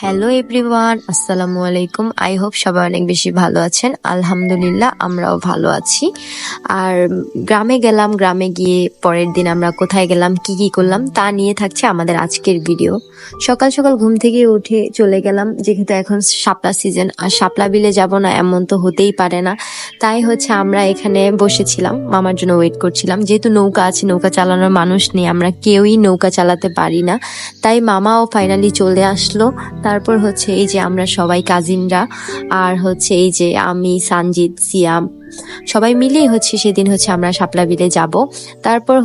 Hello everyone, আসসালামু আলাইকুম। I hope সবাই অনেক বেশি ভালো আছেন। আলহামদুলিল্লাহ আমরাও ভালো আছি। আর গ্রামে গেলাম, গ্রামে গিয়ে পরের দিন আমরা কোথায় গেলাম, কি কি করলাম তা নিয়ে থাকছে আমাদের আজকের ভিডিও। সকাল সকাল ঘুম থেকে উঠে চলে গেলাম, যেহেতু এখন শাপলা সিজন, আর শাপলা বিলে যাব না এমন তো হতেই পারে না। তাই আমরা এখানে বসেছিলাম, মামার জন্য ওয়েট করছিলাম। যেহেতু নৌকা আছে, নৌকা চালানোর মানুষ নেই, আমরা কেউই নৌকা চালাতে পারি না, তাই মামাও ফাইনালি চলে আসলো। তারপর এই যে আমরা সবাই কাজিনরা, আর এই যে আমি, সানজিদ, সিয়াম, সবাই মিলেই সেদিন আমরা শাপলা বিলে যাব। তারপর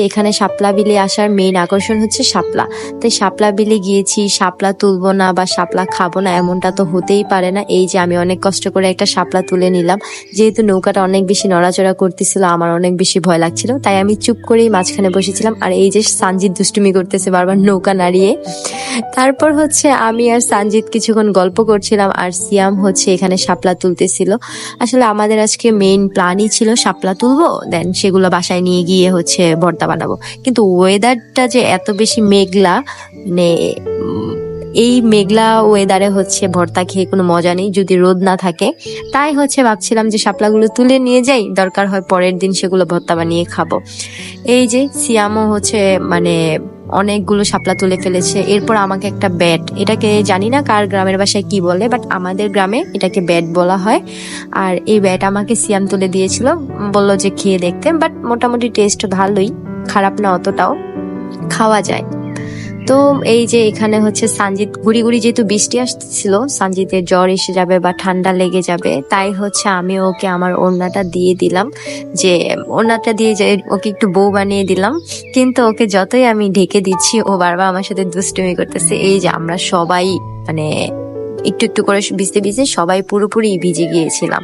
এখানে শাপলা বিলে আসার মেইন আকর্ষণ শাপলা। তাই শাপলা বিলে গিয়েছি, শাপলা তুলবো না বা শাপলা খাবো না এমনটা তো হতেই পারে না। এই যে আমি অনেক কষ্ট করে একটা শাপলা তুলে নিলাম। যেহেতু নৌকাটা অনেক বেশি নড়াচড়া করতেছিল, আমার অনেক বেশি ভয় লাগছিল, তাই আমি চুপ করেই মাঝখানে বসেছিলাম। আর এই যে সানজিদ দুষ্টুমি করতেছে বারবার নৌকা নাড়িয়ে। তারপর আমি আর সানজিদ কিছুক্ষণ গল্প করছিলাম, আর সিয়াম এখানে শাপলা তুলতেছিল। আসলে আমাদের আজকে মেইন প্ল্যানই ছিল শাপলা তুলবো, দেন সেগুলো বাসায় নিয়ে গিয়ে ভর্তা বানাবো। কিন্তু ওয়েদারটা যে এত বেশি মেঘলা, মানে এই মেঘলা ওয়েদারে ভর্তা খেয়ে কোনো মজা নেই যদি রোদ না থাকে। তাই ভাবছিলাম যে শাপলাগুলো তুলে নিয়ে যাই, দরকার হয় পরের দিন সেগুলো ভর্তা বানিয়ে খাবো। এই যে সিয়ামও মানে অনেকগুলো শাপলা তুলে ফেলেছে। এরপর আমাকে একটা ব্যাট, এটাকে জানি না কার গ্রামের ভাষায় কি বলে, বাট আমাদের গ্রামে এটাকে ব্যাট বলা হয়। আর এই ব্যাট আমাকে সিয়াম তুলে দিয়েছিল, বললো যে খেয়ে দেখতে। বাট মোটামুটি টেস্ট ভালোই, খারাপ না, অতটাও খাওয়া যায়। তো এই যে এখানে সানজিদ গুড়ি গুড়ি, যেহেতু বৃষ্টি আসছিল, সানজিদের জ্বর এসে যাবে বা ঠান্ডা লেগে যাবে, তাই আমি ওকে আমার ওড়নাটা দিয়ে দিলাম, যে ওড়নাটা দিয়ে যে ওকে একটু বউ বানিয়ে দিলাম। কিন্তু ওকে যতই আমি ঢেকে দিচ্ছি, ও বারবার আমার সাথে দুষ্টুমি করতেছে। এই যে আমরা সবাই মানে একটু একটু করে ভিজতে ভিজতে সবাই পুরোপুরি ভিজে গিয়েছিলাম।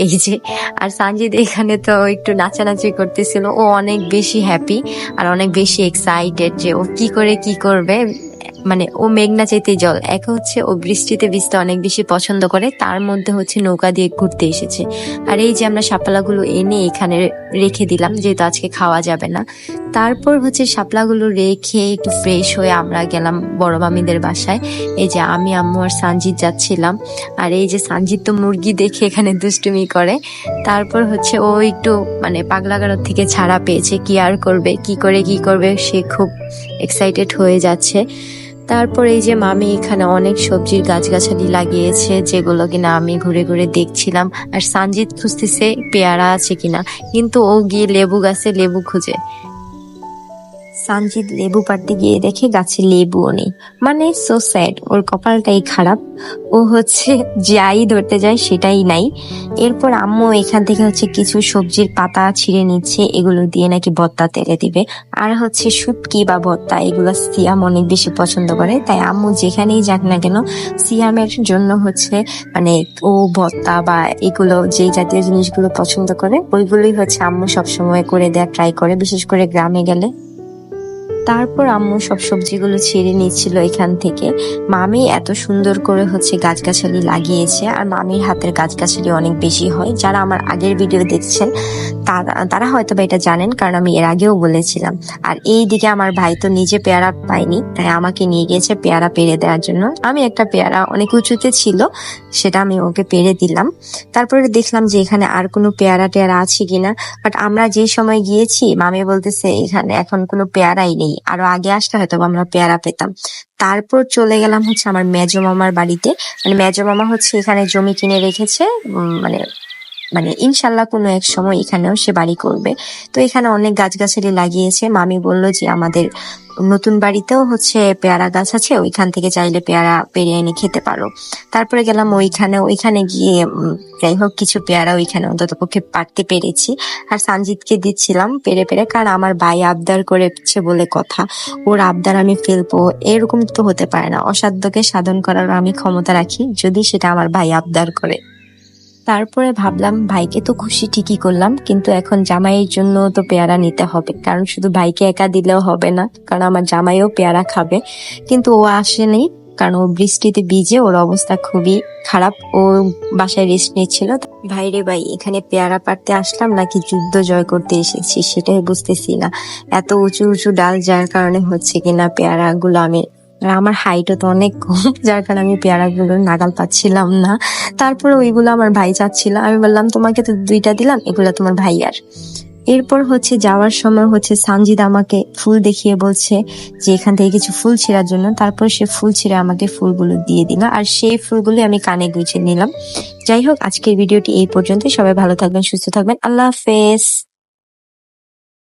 এই যে, আর সানজিদ এখানে তো একটু নাচানাচি করতেছিল। ও অনেক বেশি হ্যাপি আর অনেক বেশি এক্সাইটেড যে ও কি করবে। মানে ও মেঘনা চাইতে জল, এক ও বৃষ্টিতে ভিজতে অনেক বেশি পছন্দ করে, তার মধ্যে নৌকা দিয়ে ঘুরতে এসেছে। আর এই যে আমরা শাপলাগুলো এনে এখানে রেখে দিলাম, যেহেতু আজকে খাওয়া যাবে না। তারপর শাপলাগুলো রেখে একটু ফ্রেশ হয়ে আমরা গেলাম বড় মামিদের বাসায়। এই যে আমি, আম্মু আর সানজিদ যাচ্ছিলাম। আর এই যে সানজিদ তো মুরগি দেখে এখানে দুষ্টুমি করে। তারপর ও একটু মানে পাগলাগারদ থেকে ছাড়া পেয়েছে, কি আর করবে, কি করবে সে খুব এক্সাইটেড হয়ে যাচ্ছে। তারপর এই যে মামি এখানে অনেক সবজির গাছগাছালি লাগিয়েছে, যেগুলো কিনা আমি ঘুরে ঘুরে দেখছিলাম। আর সানজিদ খুঁজতেছে পেয়ারা আছে কিনা, কিন্তু ও গিয়ে লেবু গাছে লেবু খুঁজে। সানজিদ লেবু পাড়তে গিয়ে দেখে গাছে লেবুও নেই। মানে সো স্যাড, ওর কপালটাই খারাপ। ও যাই ধরতে যায় সেটাই নাই। এরপর আম্মু এখান থেকে কিছু সবজির পাতা ছিঁড়ে নিচ্ছে, এগুলো দিয়ে নাকি ভর্তা তেলে দিবে। আর শুটকি বা ভর্তা, এগুলো সিয়াম অনেক বেশি পছন্দ করে, তাই আম্মু যেখানেই যাক না কেন সিয়ামের জন্য মানে ও ভর্তা বা এগুলো যেই জাতীয় জিনিসগুলো পছন্দ করে ওইগুলোই আম্মু সবসময় করে দেয়া ট্রাই করে, বিশেষ করে গ্রামে গেলে। তারপর আম্মু সব সবজিগুলো ছিঁড়ে নিচ্ছিল এখান থেকে। মামি এত সুন্দর করে গাছগাছালি লাগিয়েছে, আর মামির হাতের গাছগাছালি অনেক বেশি হয়। যারা আমার আগের ভিডিও দেখছেন তারা হয়তো বা এটা জানেন, কারণ আমি এর আগেও বলেছিলাম। আর এই দিকে আমার ভাই তো নিজে পেয়ারা পায়নি, তাই আমাকে নিয়ে গিয়েছে পেয়ারা পেরে দেওয়ার জন্য। আমি একটা পেয়ারা অনেক উঁচুতে ছিল, সেটা আমি ওকে পেরে দিলাম। তারপরে দেখলাম যে এখানে আর কোনো পেয়ারা টেয়ারা আছে কিনা, বাট আমরা যে সময় গিয়েছি মামি বলতেছে এখানে এখন কোনো পেয়ারাই নেই, আরো আগে আসলে হয়তো আমরা পেয়ারা পেতাম। তারপর চলে গেলাম আমার মেজো মামার বাড়িতে। মানে মেজো মামা এখানে জমি কিনে রেখেছে, মানে মানে ইনশাল্লাহ কোনো এক সময় এখানেও সে বাড়ি করবে। তো এখানে অনেক গাছগাছালি লাগিয়েছে। মামি বললো যে আমাদের নতুন বাড়িতেও পেয়ারা গাছ আছে, ওইখান থেকে চাইলে পেয়ারা পেরে এনে খেতে পারো। তারপরে গেলাম ওইখানে গিয়ে যাই হোক কিছু পেয়ারা ওইখানে অন্তত পক্ষে পারতে পেরেছি। আর সানজিদকে দিচ্ছিলাম পেরে পেরে, কারণ আমার ভাই আবদার করেছে বলে কথা, ওর আবদার আমি ফেলবো এরকম তো হতে পারে না। অসাধ্যকে সাধন করার আমি ক্ষমতা রাখি, যদি সেটা আমার ভাই আবদার করে। তারপরে ভাবলাম ভাইকে তো খুশি ঠিকই করলাম, কিন্তু এখন জামাইয়ের জন্য তো পেয়ারা নিতে হবে, কারণ শুধু ভাইকে একা দিলেও হবে না, কারণ আমার জামাইও পেয়ারা খাবে। কিন্তু ও আসেনি, কারণ ও বৃষ্টিতে ভিজে ওর অবস্থা খুবই খারাপ, ও বাসায় রেস্ট নিচ্ছিল। ভাইরে ভাই, এখানে পেয়ারা পাড়তে আসলাম নাকি যুদ্ধ জয় করতে এসেছি সেটাই বুঝতেছি না। এত উঁচু উঁচু ডাল, যার কারণে কিনা পেয়ারা গুলো আমি আর আমার হাইটও তো অনেক কম, যার কারণে আমি পেয়ারাগুলো নাগাল পাচ্ছিলাম না। তারপরে ওইগুলো আমার ভাই চাচ্ছিল, আমি বললাম তোমাকে তো 2টা দিলাম, এগুলো তোমার ভাইয়ার। এরপর হচ্ছে যাওয়ার সময় হচ্ছে সানজিদা আমাকে ফুল দেখিয়ে বলছে যে এখান থেকে কিছু ফুল ছিঁড়ার জন্য। তারপর সে ফুল ছিঁড়ে আমাকে ফুলগুলো দিয়ে দিল, আর সেই ফুলগুলো আমি কানে গুঁজে নিলাম। যাই হোক, আজকের ভিডিওটি এই পর্যন্তই। সবাই ভালো থাকবেন, সুস্থ থাকবেন, আল্লাহ হাফেজ।